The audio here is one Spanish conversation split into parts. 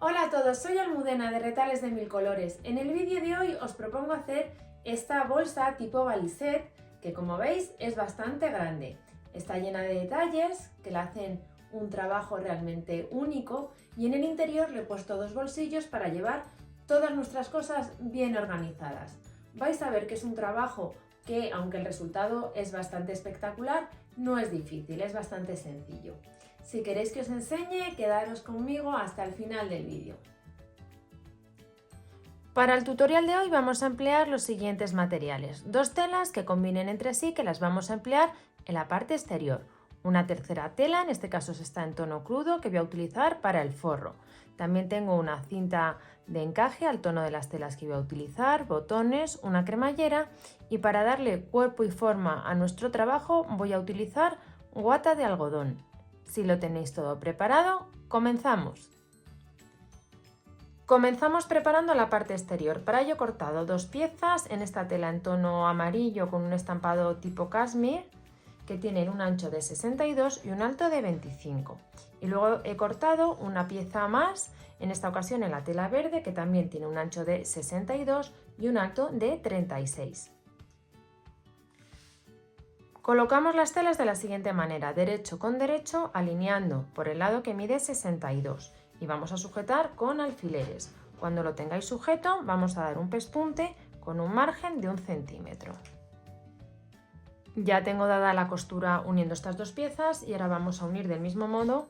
Hola a todos, soy Almudena de Retales de Mil Colores. En el vídeo de hoy os propongo hacer esta bolsa tipo valisette que, como veis, es bastante grande. Está llena de detalles que le hacen un trabajo realmente único y en el interior le he puesto dos bolsillos para llevar todas nuestras cosas bien organizadas. Vais a ver que es un trabajo que, aunque el resultado es bastante espectacular, no es difícil, es bastante sencillo. Si queréis que os enseñe, quedaros conmigo hasta el final del vídeo. Para el tutorial de hoy vamos a emplear los siguientes materiales. Dos telas que combinen entre sí, que las vamos a emplear en la parte exterior. Una tercera tela, en este caso está en tono crudo, que voy a utilizar para el forro. También tengo una cinta de encaje al tono de las telas que voy a utilizar, botones, una cremallera y para darle cuerpo y forma a nuestro trabajo voy a utilizar guata de algodón. Si lo tenéis todo preparado, comenzamos. Comenzamos preparando la parte exterior. Para ello he cortado dos piezas en esta tela en tono amarillo con un estampado tipo cashmere que tienen un ancho de 62 y un alto de 25. Y luego he cortado una pieza más, en esta ocasión en la tela verde, que también tiene un ancho de 62 y un alto de 36. Colocamos las telas de la siguiente manera, derecho con derecho, alineando por el lado que mide 62 y vamos a sujetar con alfileres. Cuando lo tengáis sujeto vamos a dar un pespunte con un margen de 1 centímetro. Ya tengo dada la costura uniendo estas dos piezas y ahora vamos a unir del mismo modo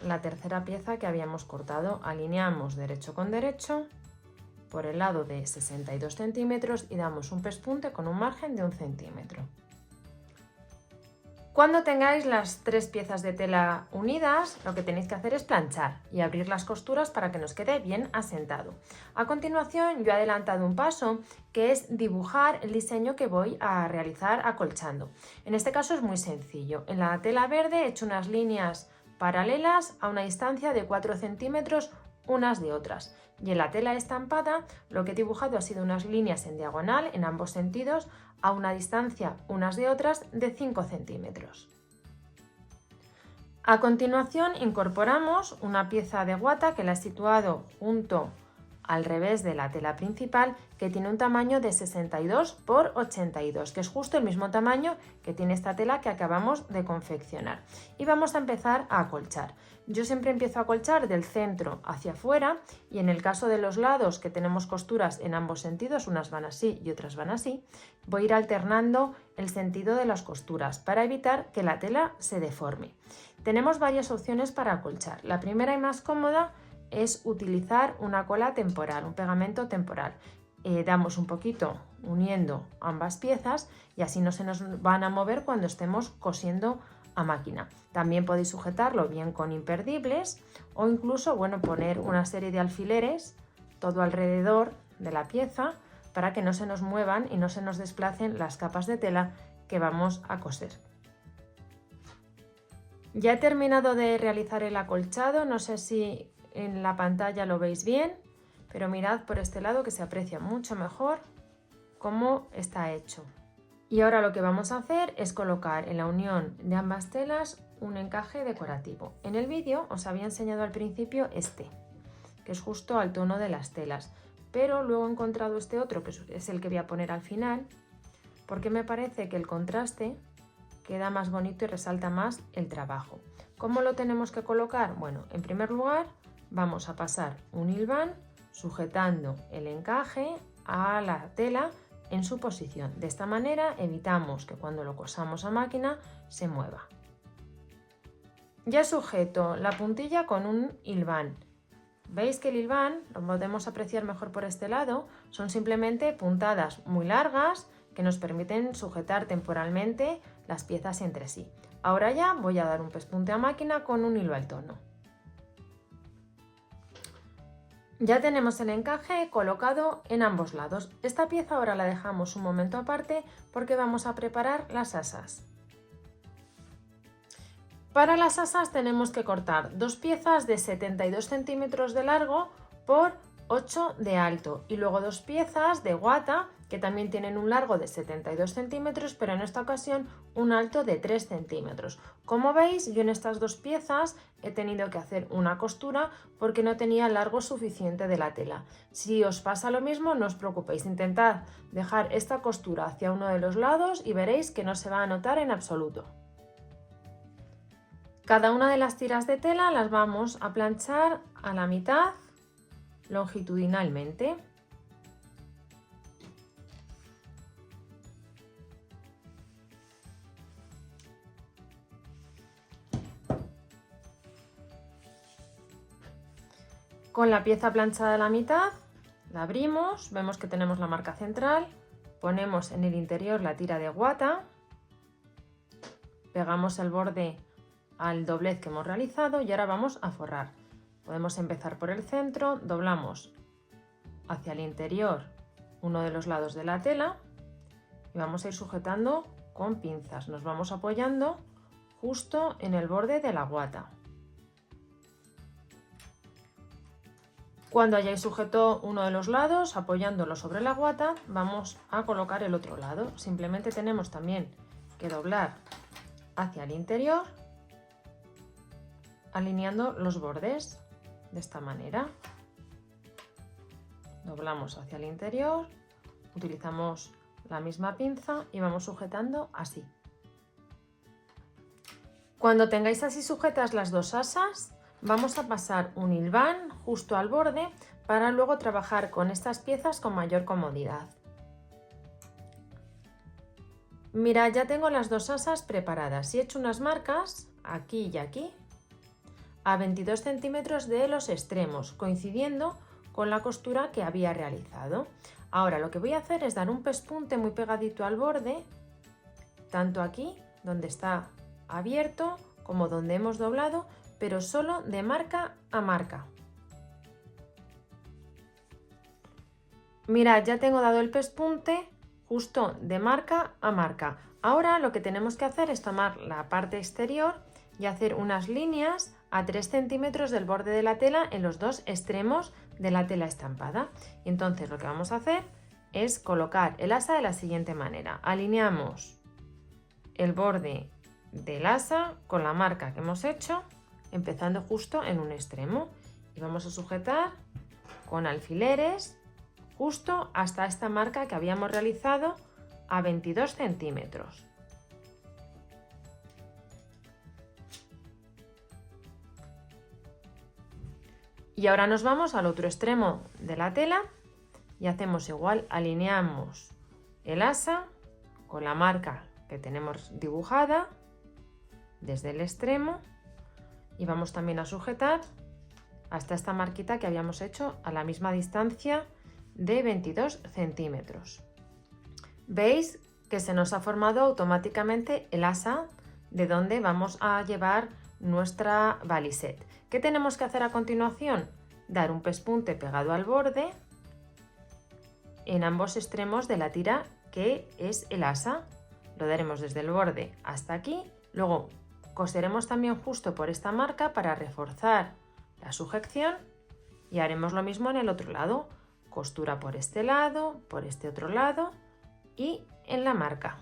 la tercera pieza que habíamos cortado. Alineamos derecho con derecho por el lado de 62 centímetros y damos un pespunte con un margen de 1 centímetro. Cuando tengáis las tres piezas de tela unidas, lo que tenéis que hacer es planchar y abrir las costuras para que nos quede bien asentado. A continuación, yo he adelantado un paso que es dibujar el diseño que voy a realizar acolchando. En este caso es muy sencillo. En la tela verde he hecho unas líneas paralelas a una distancia de 4 centímetros unas de otras. Y en la tela estampada lo que he dibujado ha sido unas líneas en diagonal en ambos sentidos a una distancia unas de otras de 5 centímetros. A continuación incorporamos una pieza de guata que la he situado junto al revés de la tela principal, que tiene un tamaño de 62 por 82, que es justo el mismo tamaño que tiene esta tela que acabamos de confeccionar. Y vamos a empezar a acolchar. Yo siempre empiezo a acolchar del centro hacia afuera y en el caso de los lados que tenemos costuras en ambos sentidos, unas van así y otras van así, voy a ir alternando el sentido de las costuras para evitar que la tela se deforme. Tenemos varias opciones para acolchar. La primera y más cómoda es utilizar una cola temporal, un pegamento temporal. Damos un poquito uniendo ambas piezas y así no se nos van a mover cuando estemos cosiendo a máquina. También podéis sujetarlo bien con imperdibles o incluso poner una serie de alfileres todo alrededor de la pieza para que no se nos muevan y no se nos desplacen las capas de tela que vamos a coser. Ya he terminado de realizar el acolchado, no sé si en la pantalla lo veis bien, pero mirad por este lado que se aprecia mucho mejor cómo está hecho. Y ahora lo que vamos a hacer es colocar en la unión de ambas telas un encaje decorativo. En el vídeo os había enseñado al principio este, que es justo al tono de las telas, pero luego he encontrado este otro, que es el que voy a poner al final, porque me parece que el contraste queda más bonito y resalta más el trabajo. ¿Cómo lo tenemos que colocar? Bueno, en primer lugar vamos a pasar un hilván sujetando el encaje a la tela en su posición. De esta manera evitamos que cuando lo cosamos a máquina se mueva. Ya sujeto la puntilla con un hilván. Veis que el hilván, lo podemos apreciar mejor por este lado, son simplemente puntadas muy largas que nos permiten sujetar temporalmente las piezas entre sí. Ahora ya voy a dar un pespunte a máquina con un hilo al tono. Ya tenemos el encaje colocado en ambos lados. Esta pieza ahora la dejamos un momento aparte porque vamos a preparar las asas. Para las asas tenemos que cortar dos piezas de 72 centímetros de largo por 8 de alto y luego 2 piezas de guata que también tienen un largo de 72 centímetros, pero en esta ocasión un alto de 3 centímetros. Como veis, yo en estas 2 piezas he tenido que hacer una costura porque no tenía largo suficiente de la tela. Si os pasa lo mismo, no os preocupéis, intentad dejar esta costura hacia uno de los lados y veréis que no se va a notar en absoluto. Cada una de las tiras de tela las vamos a planchar a la mitad longitudinalmente. Con la pieza planchada a la mitad, la abrimos, vemos que tenemos la marca central, ponemos en el interior la tira de guata, pegamos el borde al doblez que hemos realizado y ahora vamos a forrar. Podemos empezar por el centro, doblamos hacia el interior uno de los lados de la tela y vamos a ir sujetando con pinzas. Nos vamos apoyando justo en el borde de la guata. Cuando hayáis sujeto uno de los lados, apoyándolo sobre la guata, vamos a colocar el otro lado. Simplemente tenemos también que doblar hacia el interior, alineando los bordes de esta manera. Doblamos hacia el interior, utilizamos la misma pinza y vamos sujetando así. Cuando tengáis así sujetas las dos asas, vamos a pasar un hilván justo al borde para luego trabajar con estas piezas con mayor comodidad. Mirad, ya tengo las dos asas preparadas y he hecho unas marcas aquí y aquí a 22 centímetros de los extremos, coincidiendo con la costura que había realizado. Ahora lo que voy a hacer es dar un pespunte muy pegadito al borde, tanto aquí donde está abierto como donde hemos doblado, pero solo de marca a marca. Mirad, ya tengo dado el pespunte justo de marca a marca. Ahora lo que tenemos que hacer es tomar la parte exterior y hacer unas líneas a 3 centímetros del borde de la tela en los dos extremos de la tela estampada. Y entonces lo que vamos a hacer es colocar el asa de la siguiente manera. Alineamos el borde del asa con la marca que hemos hecho, empezando justo en un extremo, y vamos a sujetar con alfileres justo hasta esta marca que habíamos realizado a 22 centímetros. Y ahora nos vamos al otro extremo de la tela y hacemos igual, alineamos el asa con la marca que tenemos dibujada desde el extremo y vamos también a sujetar hasta esta marquita que habíamos hecho a la misma distancia de 22 centímetros. Veis que se nos ha formado automáticamente el asa de donde vamos a llevar nuestra balisette. ¿Qué tenemos que hacer a continuación? Dar un pespunte pegado al borde en ambos extremos de la tira que es el asa. Lo daremos desde el borde hasta aquí, luego coseremos también justo por esta marca para reforzar la sujeción y haremos lo mismo en el otro lado. Costura por este lado, por este otro lado y en la marca.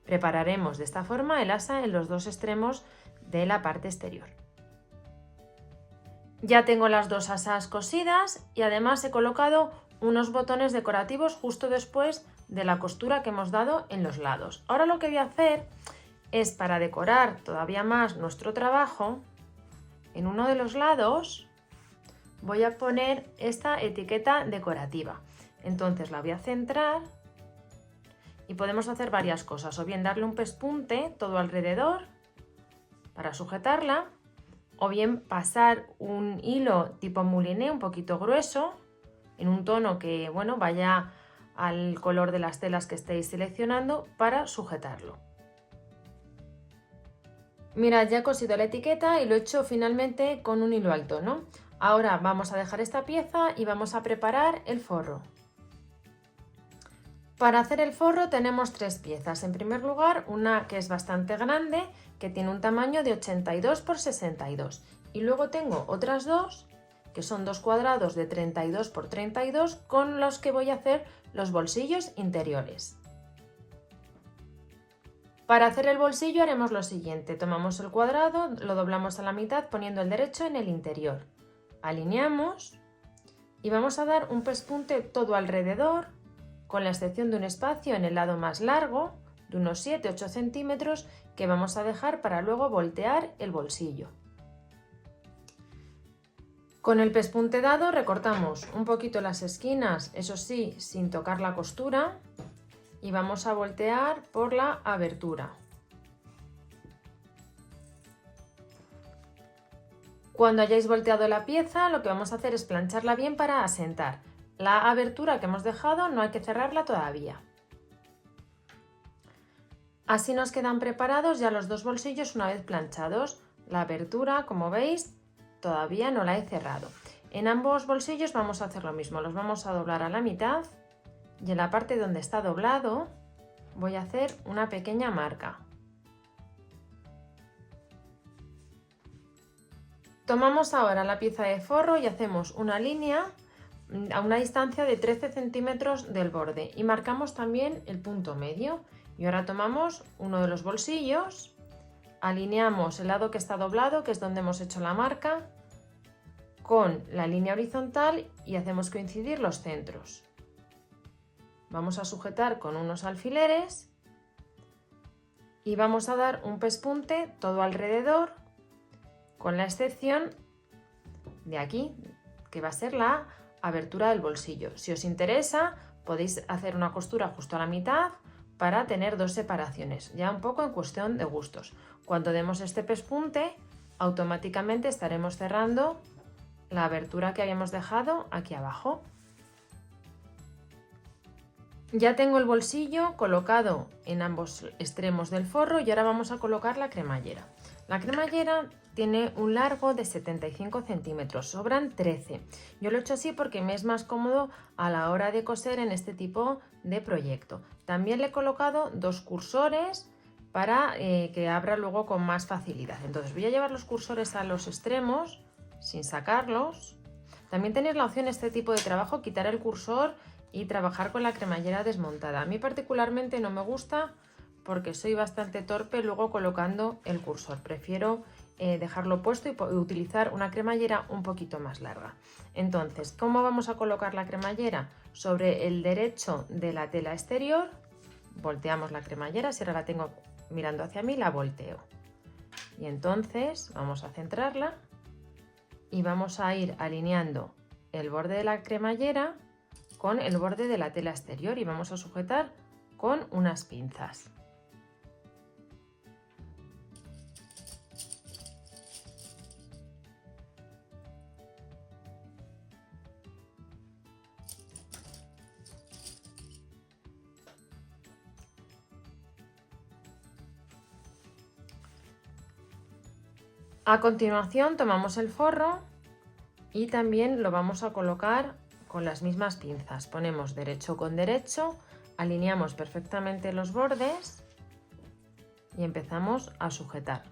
Prepararemos de esta forma el asa en los dos extremos de la parte exterior. Ya tengo las dos asas cosidas y además he colocado unos botones decorativos justo después de la costura que hemos dado en los lados. Ahora lo que voy a hacer es, para decorar todavía más nuestro trabajo, en uno de los lados voy a poner esta etiqueta decorativa. Entonces la voy a centrar y podemos hacer varias cosas, o bien darle un pespunte todo alrededor para sujetarla, o bien pasar un hilo tipo mouliné un poquito grueso en un tono que, bueno, vaya al color de las telas que estéis seleccionando para sujetarlo. Mirad, ya he cosido la etiqueta y lo he hecho finalmente con un hilo alto, ¿no? Ahora vamos a dejar esta pieza y vamos a preparar el forro. Para hacer el forro tenemos tres piezas. En primer lugar, una que es bastante grande, que tiene un tamaño de 82 por 62. Y luego tengo otras dos que son 2 cuadrados de 32 por 32 con los que voy a hacer los bolsillos interiores. Para hacer el bolsillo haremos lo siguiente: tomamos el cuadrado, lo doblamos a la mitad poniendo el derecho en el interior, alineamos y vamos a dar un pespunte todo alrededor, con la excepción de un espacio en el lado más largo de unos 7-8 centímetros que vamos a dejar para luego voltear el bolsillo. Con el pespunte dado recortamos un poquito las esquinas, eso sí, sin tocar la costura, y vamos a voltear por la abertura. Cuando hayáis volteado la pieza, lo que vamos a hacer es plancharla bien para asentar. La abertura que hemos dejado no hay que cerrarla todavía. Así nos quedan preparados ya los dos bolsillos una vez planchados. La abertura, como veis, todavía no la he cerrado. En ambos bolsillos vamos a hacer lo mismo, los vamos a doblar a la mitad y en la parte donde está doblado voy a hacer una pequeña marca. Tomamos ahora la pieza de forro y hacemos una línea a una distancia de 13 centímetros del borde y marcamos también el punto medio. Y ahora tomamos uno de los bolsillos, alineamos el lado que está doblado, que es donde hemos hecho la marca, con la línea horizontal y hacemos coincidir los centros. Vamos a sujetar con unos alfileres y vamos a dar un pespunte todo alrededor, con la excepción de aquí, que va a ser la abertura del bolsillo. Si os interesa, podéis hacer una costura justo a la mitad para tener dos separaciones, ya un poco en cuestión de gustos. Cuando demos este pespunte, automáticamente estaremos cerrando la abertura que habíamos dejado aquí abajo. Ya tengo el bolsillo colocado en ambos extremos del forro y ahora vamos a colocar la cremallera. La cremallera tiene un largo de 75 centímetros, sobran 13. Yo lo he hecho así porque me es más cómodo a la hora de coser en este tipo de proyecto. También le he colocado dos cursores para que abra luego con más facilidad. Entonces voy a llevar los cursores a los extremos sin sacarlos. También tenéis la opción en este tipo de trabajo quitar el cursor y trabajar con la cremallera desmontada. A mí particularmente no me gusta porque soy bastante torpe luego colocando el cursor. Prefiero dejarlo puesto y utilizar una cremallera un poquito más larga. Entonces, ¿cómo vamos a colocar la cremallera? Sobre el derecho de la tela exterior, volteamos la cremallera. Si ahora la tengo mirando hacia mí, la volteo. Y entonces vamos a centrarla y vamos a ir alineando el borde de la cremallera con el borde de la tela exterior y vamos a sujetar con unas pinzas. A continuación tomamos el forro y también lo vamos a colocar con las mismas pinzas. Ponemos derecho con derecho, alineamos perfectamente los bordes y empezamos a sujetar.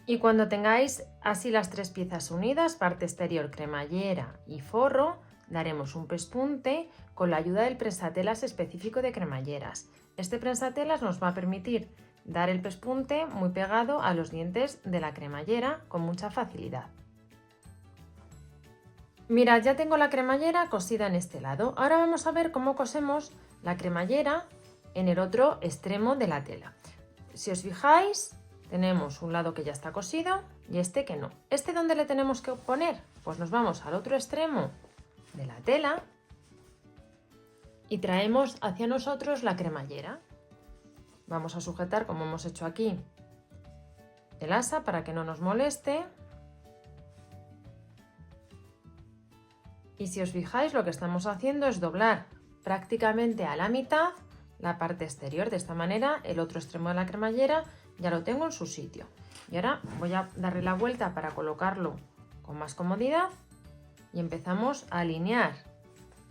Y cuando tengáis así las tres piezas unidas, parte exterior, cremallera y forro, daremos un pespunte con la ayuda del prensatelas específico de cremalleras. Este prensatelas nos va a permitir dar el pespunte muy pegado a los dientes de la cremallera con mucha facilidad. Mirad, ya tengo la cremallera cosida en este lado. Ahora vamos a ver cómo cosemos la cremallera en el otro extremo de la tela. Si os fijáis, tenemos un lado que ya está cosido y este que no. ¿Este dónde le tenemos que poner? Pues nos vamos al otro extremo de la tela y traemos hacia nosotros la cremallera. Vamos a sujetar, como hemos hecho aquí, el asa para que no nos moleste. Y si os fijáis, lo que estamos haciendo es doblar prácticamente a la mitad la parte exterior. De esta manera, el otro extremo de la cremallera ya lo tengo en su sitio. Y ahora voy a darle la vuelta para colocarlo con más comodidad y empezamos a alinear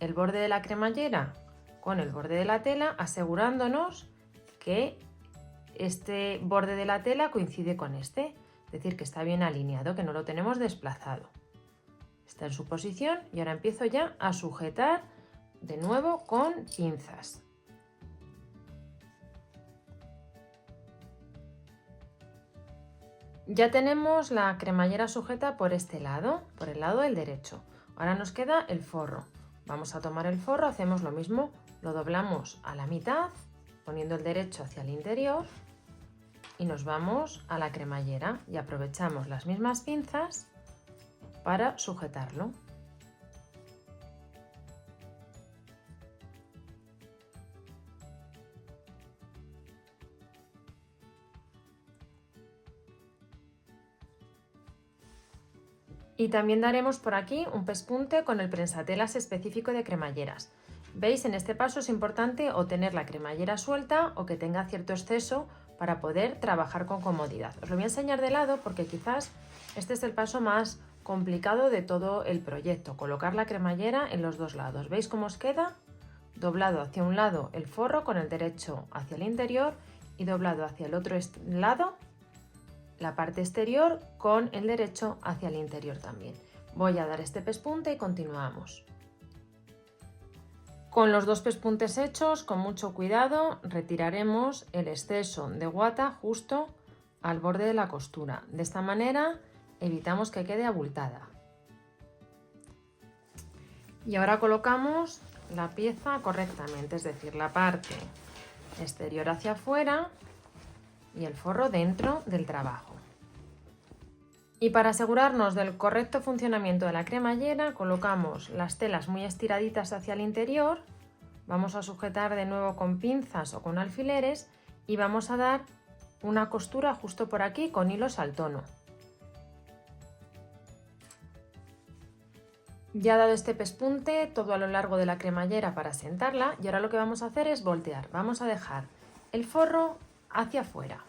el borde de la cremallera con el borde de la tela, asegurándonos que este borde de la tela coincide con este, es decir, que está bien alineado, que no lo tenemos desplazado. Está en su posición y ahora empiezo ya a sujetar de nuevo con pinzas. Ya tenemos la cremallera sujeta por este lado, por el lado del derecho. Ahora nos queda el forro. Vamos a tomar el forro, hacemos lo mismo, lo doblamos a la mitad, poniendo el derecho hacia el interior y nos vamos a la cremallera y aprovechamos las mismas pinzas para sujetarlo. Y también daremos por aquí un pespunte con el prensatelas específico de cremalleras. ¿Veis? En este paso es importante o tener la cremallera suelta o que tenga cierto exceso para poder trabajar con comodidad. Os lo voy a enseñar de lado porque quizás este es el paso más complicado de todo el proyecto, colocar la cremallera en los dos lados. ¿Veis cómo os queda? Doblado hacia un lado el forro con el derecho hacia el interior y doblado hacia el otro lado la parte exterior con el derecho hacia el interior también. Voy a dar este pespunte y continuamos. Con los dos pespuntes hechos, con mucho cuidado, retiraremos el exceso de guata justo al borde de la costura. De esta manera evitamos que quede abultada. Y ahora colocamos la pieza correctamente, es decir, la parte exterior hacia afuera y el forro dentro del trabajo. Y para asegurarnos del correcto funcionamiento de la cremallera, colocamos las telas muy estiraditas hacia el interior, vamos a sujetar de nuevo con pinzas o con alfileres y vamos a dar una costura justo por aquí con hilos al tono. Ya dado este pespunte todo a lo largo de la cremallera para asentarla y ahora lo que vamos a hacer es voltear. Vamos a dejar el forro hacia afuera.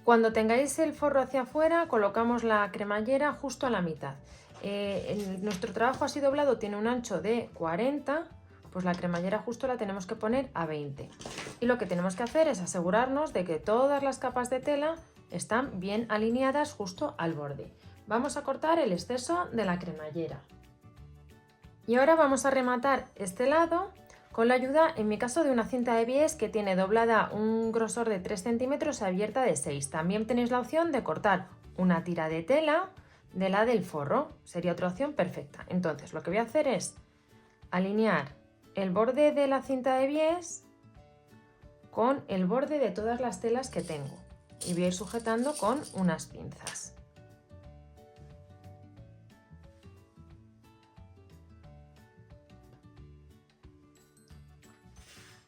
Cuando tengáis el forro hacia afuera, colocamos la cremallera justo a la mitad. Nuestro trabajo así doblado tiene un ancho de 40, pues la cremallera justo la tenemos que poner a 20. Y lo que tenemos que hacer es asegurarnos de que todas las capas de tela están bien alineadas justo al borde. Vamos a cortar el exceso de la cremallera. Y ahora vamos a rematar este lado con la ayuda, en mi caso, de una cinta de bies que tiene doblada un grosor de 3 centímetros y abierta de 6. También tenéis la opción de cortar una tira de tela de la del forro. Sería otra opción perfecta. Entonces, lo que voy a hacer es alinear el borde de la cinta de bies con el borde de todas las telas que tengo. Y voy a ir sujetando con unas pinzas.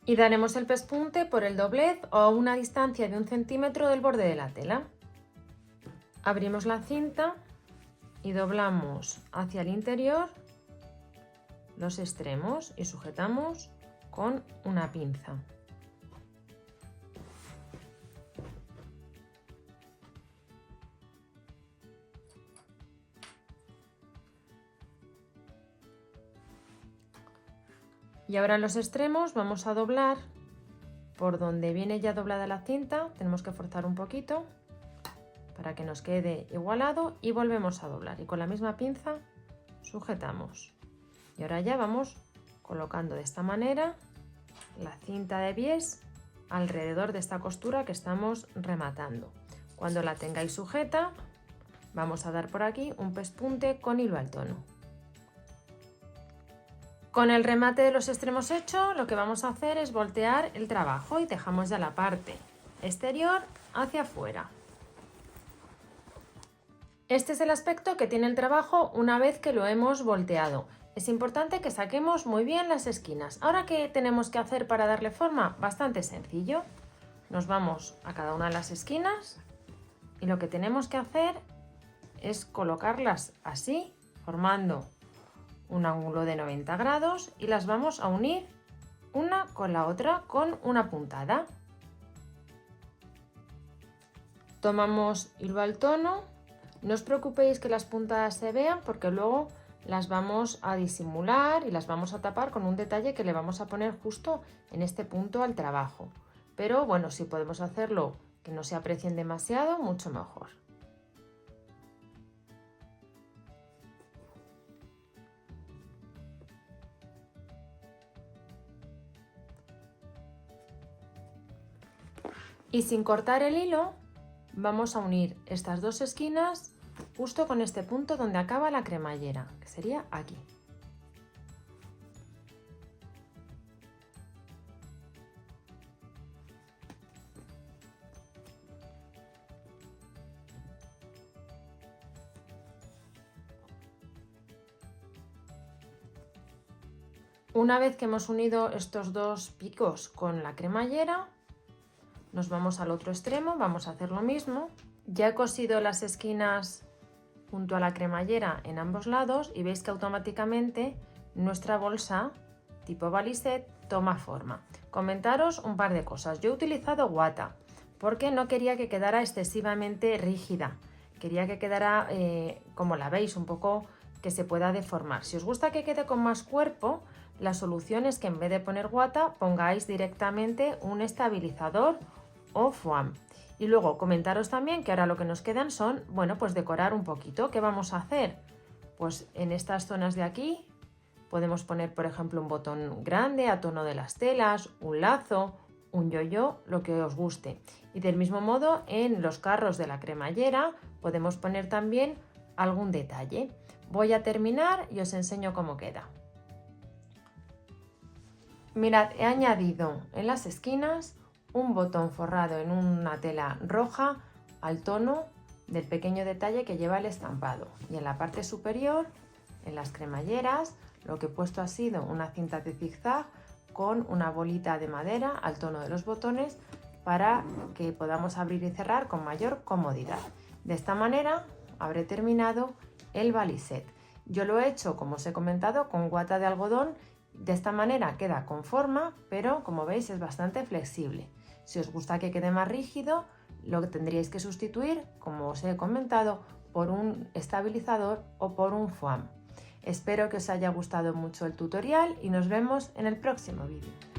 Y daremos el pespunte por el doblez o a una distancia de 1 centímetro del borde de la tela. Abrimos la cinta y doblamos hacia el interior los extremos y sujetamos con una pinza. Y ahora en los extremos vamos a doblar por donde viene ya doblada la cinta, tenemos que forzar un poquito para que nos quede igualado y volvemos a doblar y con la misma pinza sujetamos. Y ahora ya vamos colocando de esta manera la cinta de bies alrededor de esta costura que estamos rematando. Cuando la tengáis sujeta, vamos a dar por aquí un pespunte con hilo al tono. Con el remate de los extremos hecho, lo que vamos a hacer es voltear el trabajo y dejamos ya la parte exterior hacia afuera. Este es el aspecto que tiene el trabajo una vez que lo hemos volteado. Es importante que saquemos muy bien las esquinas. Ahora, ¿qué tenemos que hacer para darle forma? Bastante sencillo. Nos vamos a cada una de las esquinas y lo que tenemos que hacer es colocarlas así, formando un ángulo de 90 grados y las vamos a unir una con la otra con una puntada. Tomamos hilo al tono, No os preocupéis que las puntas se vean porque luego las vamos a disimular y las vamos a tapar con un detalle que le vamos a poner justo en este punto al trabajo. Pero bueno, si podemos hacerlo que no se aprecien demasiado, mucho mejor. Y sin cortar el hilo, vamos a unir estas dos esquinas justo con este punto donde acaba la cremallera, que sería aquí. Una vez que hemos unido estos dos picos con la cremallera, nos vamos al otro extremo, vamos a hacer lo mismo. Ya he cosido las esquinas junto a la cremallera en ambos lados y veis que automáticamente nuestra bolsa tipo balisette toma forma. Comentaros un par de cosas. Yo he utilizado guata porque no quería que quedara excesivamente rígida. Quería que quedara, como la veis, un poco que se pueda deformar. Si os gusta que quede con más cuerpo, la solución es que en vez de poner guata pongáis directamente un estabilizador o foam. Y luego comentaros también que ahora lo que nos quedan son, bueno, pues decorar un poquito. ¿Qué vamos a hacer? Pues en estas zonas de aquí podemos poner, por ejemplo, un botón grande a tono de las telas, un lazo, un yo-yo, lo que os guste. Y del mismo modo en los carros de la cremallera podemos poner también algún detalle. Voy a terminar y os enseño cómo queda. Mirad, he añadido en las esquinas un botón forrado en una tela roja al tono del pequeño detalle que lleva el estampado. Y en la parte superior, en las cremalleras, lo que he puesto ha sido una cinta de zigzag con una bolita de madera al tono de los botones para que podamos abrir y cerrar con mayor comodidad. De esta manera habré terminado el balisette. Yo lo he hecho, como os he comentado, con guata de algodón. De esta manera queda con forma, pero como veis es bastante flexible. Si os gusta que quede más rígido, lo que tendríais que sustituir, como os he comentado, por un estabilizador o por un foam. Espero que os haya gustado mucho el tutorial y nos vemos en el próximo vídeo.